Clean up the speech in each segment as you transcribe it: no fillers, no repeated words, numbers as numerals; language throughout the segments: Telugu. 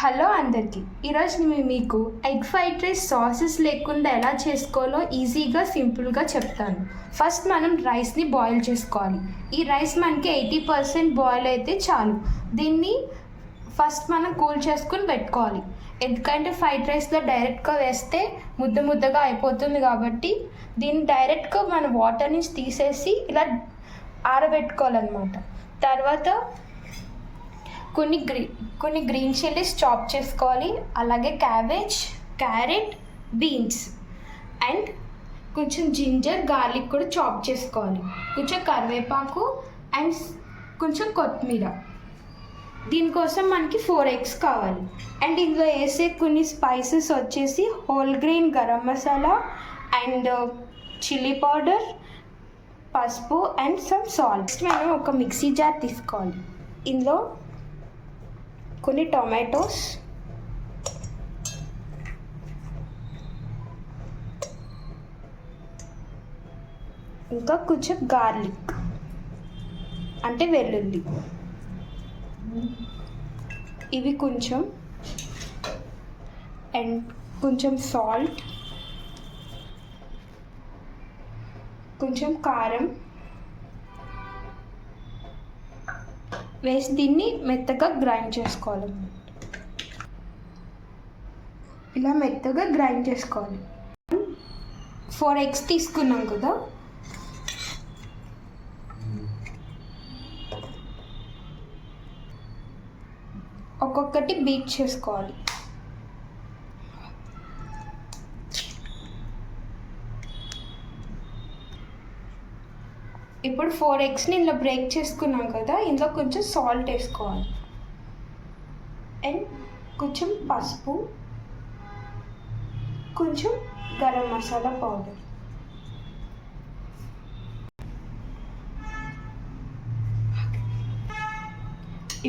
హలో అందరికీ ఈరోజు నేను మీకు ఎగ్ ఫ్రైడ్ రైస్ సాసెస్ లేకుండా ఎలా చేసుకోవాలో ఈజీగా సింపుల్గా చెప్తాను. ఫస్ట్ మనం రైస్ని బాయిల్ చేసుకోవాలి. ఈ రైస్ మనకి 80% బాయిల్ అయితే చాలు. దీన్ని ఫస్ట్ మనం కూల్ చేసుకుని పెట్టుకోవాలి. ఎందుకంటే ఫ్రైడ్ రైస్లో డైరెక్ట్గా వేస్తే ముద్దగా అయిపోతుంది కాబట్టి దీన్ని డైరెక్ట్గా మన వాటర్ నుంచి తీసేసి ఇలా ఆరబెట్టుకోవాలన్నమాట. తర్వాత కొన్ని గ్రీన్ చిల్లీస్ చాప్ చేసుకోవాలి. అలాగే క్యాబేజ్, క్యారెట్, బీన్స్ అండ్ కొంచెం జింజర్, గార్లిక్ కూడా చాప్ చేసుకోవాలి. కొంచెం కరివేపాకు అండ్ కొంచెం కొత్తిమీర. దీనికోసం మనకి 4 eggs కావాలి. అండ్ ఇందులో వేసే కొన్ని స్పైసెస్ వచ్చేసి whole grain garam masala and chilli powder, పసుపు అండ్ సమ్ సాల్ట్. నెక్స్ట్ మనం ఒక మిక్సీ జార్ తీసుకోవాలి. ఇందులో కొన్ని టొమాటోస్, ఇంకా కొంచెం గార్లిక్ అంటే వెల్లుల్లి, ఇవి కొంచెం అండ్ కొంచెం సాల్ట్, కొంచెం కారం వేసి దీన్ని మెత్తగా గ్రైండ్ చేసుకోవాలి. ఇలా మెత్తగా గ్రైండ్ చేసుకోవాలి. 4 eggs తీసుకున్నాం కదా, ఒక్కొక్కటి బీట్ చేసుకోవాలి. ఇప్పుడు 4 eggsని ఇందులో బ్రేక్ చేసుకున్నాం కదా, ఇందులో కొంచెం సాల్ట్ వేసుకోవాలి అండ్ కొంచెం పసుపు, కొంచెం గరం మసాలా పౌడర్.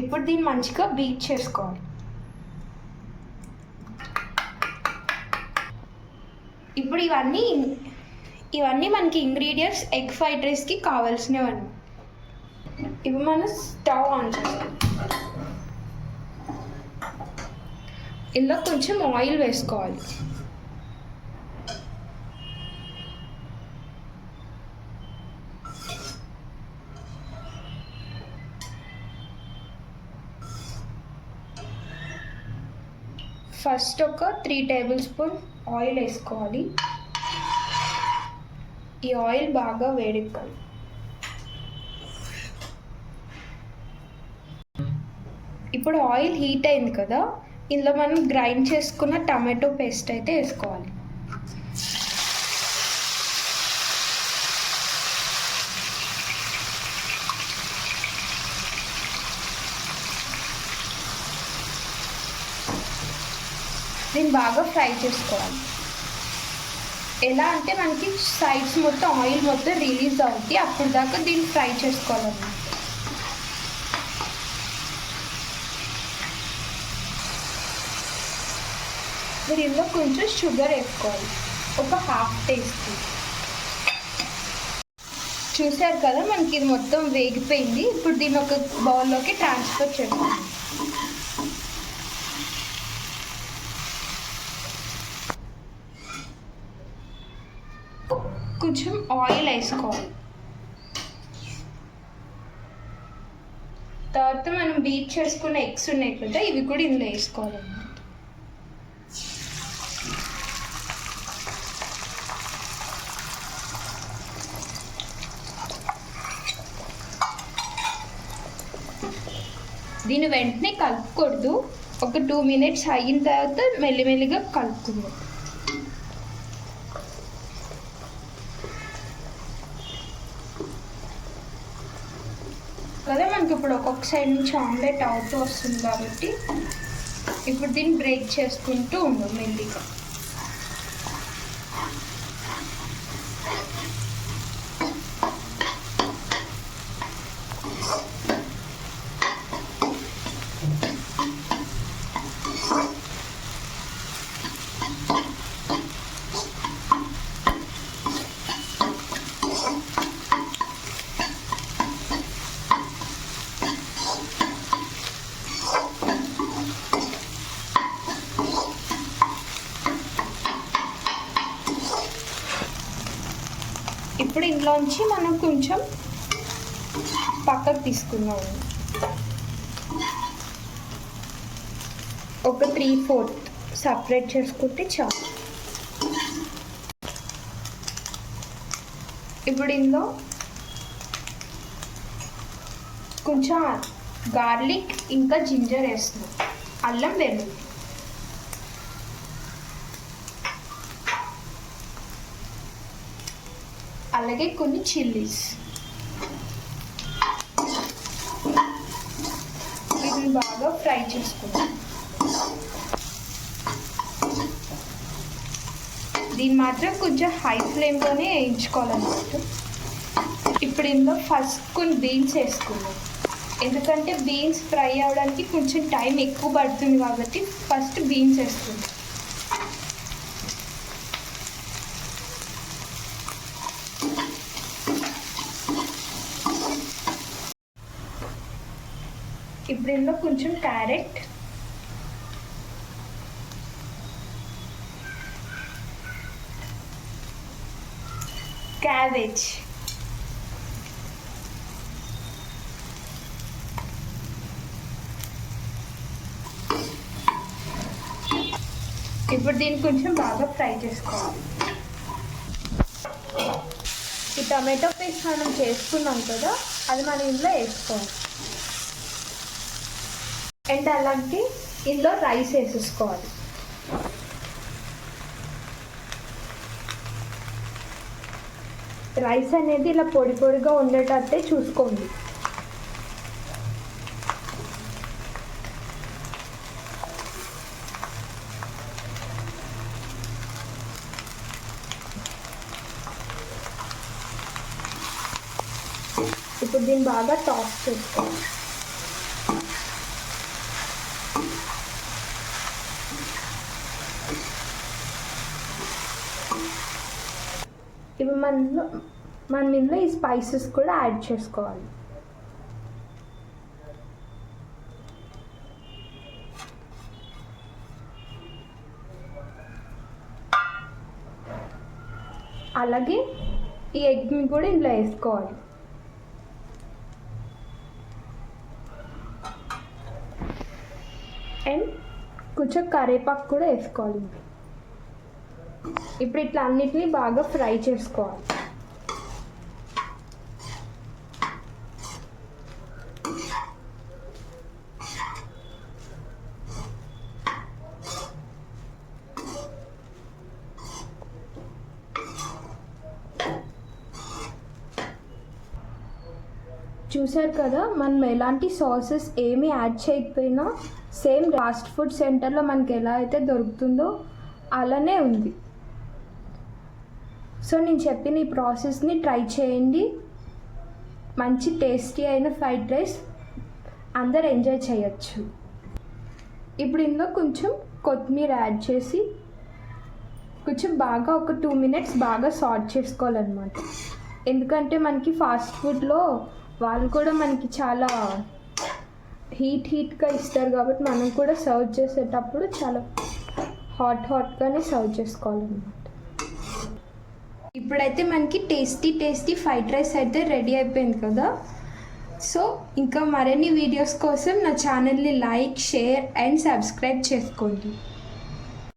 ఇప్పుడు దీన్ని మంచిగా బీట్ చేసుకోవాలి. ఇప్పుడు ఇవన్నీ మనకి ఇంగ్రీడియంట్స్ ఎగ్ ఫ్రైడ్ రైస్కి కావాల్సినవన్నీ. ఇప్పుడు మనం స్టవ్ ఆన్ చేస్తాం. ఇందులో కొంచెం ఆయిల్ వేసుకోవాలి. ఫస్ట్ ఒక 3 tablespoons ఆయిల్ వేసుకోవాలి. ఈ ఆయిల్ బాగా వేడెక్కాలి. ఇప్పుడు ఆయిల్ హీట్ అయింది కదా, ఇందులో మనం గ్రైండ్ చేసుకున్న టమాటో పేస్ట్ అయితే వేసుకోవాలి. దీన్ని బాగా ఫ్రై చేసుకోవాలి. ఎలా అంటే మనకి సైడ్స్ మొత్తం ఆయిల్ మొత్తం రిలీజ్ అవుతుంది, అప్పుడు దాకా దీన్ని ఫ్రై చేసుకోవాలన్నమాట. దీనిలో కొంచెం షుగర్ వేసుకోవాలి, ఒక 1/2 teaspoon. చూసారు కదా, మనకి ఇది మొత్తం వేగిపోయింది. ఇప్పుడు దీన్ని ఒక బౌల్లోకి ట్రాన్స్ఫర్ చేసుకోవాలి. కొంచెం ఆయిల్ వేసుకోవాలి. తర్వాత మనం బీట్ చేసుకున్న ఎగ్స్ ఉన్నాయి కదా, ఇవి కూడా ఇందులో వేసుకోవాలన్నమాట. దీన్ని వెంటనే కలుపుకూడదు. ఒక 2 minutes అయిన తర్వాత మెల్లిమెల్లిగా కలుపుకుందాం. కదా మనకి ఇప్పుడు ఒక్కొక్క సైడ్ నుంచి ఆమ్లెట్ అవుతూ వస్తుంది కాబట్టి ఇప్పుడు దీన్ని బ్రేక్ చేసుకుంటూ ఉందాం మెల్లిగా. ఇప్పుడు ఇందులోంచి మనం కొంచెం పక్కకు తీసుకున్నాము. ఒక 3/4 సపరేట్ చేసుకుంటే చాలు. ఇప్పుడు ఇందులో కొంచెం గార్లిక్ ఇంకా జింజర్ వేస్తున్నాం, అల్లం వెల్లుల్లి. అలాగే కొన్ని చిల్లీస్. వీటిని బాగా ఫ్రై చేసుకుందాం. దీన్ని మాత్రం కొంచెం హై ఫ్లేమ్లోనే వేయించుకోవాలన్నమాట. ఇప్పుడు ఇందులో ఫస్ట్ కొన్ని బీన్స్ వేసుకుందాం, ఎందుకంటే బీన్స్ ఫ్రై అవ్వడానికి కొంచెం టైం ఎక్కువ పడుతుంది కాబట్టి ఫస్ట్ బీన్స్ వేసుకుందాం. ఇప్పుడు ఇందులో కొంచెం క్యారెట్, క్యాబేజ్, ఇప్పుడు దీన్ని కొంచెం బాగా ఫ్రై చేసుకోవాలి. ఈ టమాటో పేస్ట్ మనం చేసుకున్నాం కదా, అది మనం ఇందులో వేసుకోవాలి. అండ్ అలాగే ఇందులో రైస్ వేసేసుకోవాలి. రైస్ అనేది ఇలా పొడి పొడిగా ఉండేటట్టే చూసుకోండి. ఇప్పుడు దీన్ని బాగా టాస్ చేసుకోవాలి. ఇప్పుడు మనం ఇందులో ఈ స్పైసెస్ కూడా యాడ్ చేసుకోవాలి. అలాగే ఈ ఎగ్ని కూడా ఇందులో వేసుకోవాలి. అండ్ కొంచెం కరివేపాకు కూడా వేసుకోవాలి. ఇప్పుడు ఇట్లా అన్నిటిని బాగా ఫ్రై చేసుకోవాలి. చూసారు కదా, మనం ఎలాంటి సాసెస్ ఏమీ యాడ్ చేయకపోయినా సేమ్ ఫాస్ట్ ఫుడ్ సెంటర్లో మనకి ఎలా అయితే దొరుకుతుందో అలానే ఉంది. సో నేను చెప్పిన ఈ ప్రాసెస్ని ట్రై చేయండి. మంచి టేస్టీ అయిన ఫ్రైడ్ రైస్ అందరు ఎంజాయ్ చేయొచ్చు. ఇప్పుడు ఇందులో కొంచెం కొత్తిమీర యాడ్ చేసి కొంచెం బాగా ఒక 2 minutes బాగా సాట్ చేసుకోవాలన్నమాట. ఎందుకంటే మనకి ఫాస్ట్ ఫుడ్లో వాళ్ళు కూడా మనకి చాలా హీట్గా ఇస్తారు కాబట్టి మనం కూడా సర్వ్ చేసేటప్పుడు చాలా హాట్గానే సర్వ్ చేసుకోవాలన్నమాట. ఇప్పుడైతే మనకి టేస్టీ ఫ్రైడ్ రైస్ అయితే రెడీ అయిపోయింది కదా. సో ఇంకా మరిన్ని వీడియోస్ కోసం నా ఛానల్ని లైక్, షేర్ అండ్ సబ్స్క్రైబ్ చేసుకోండి.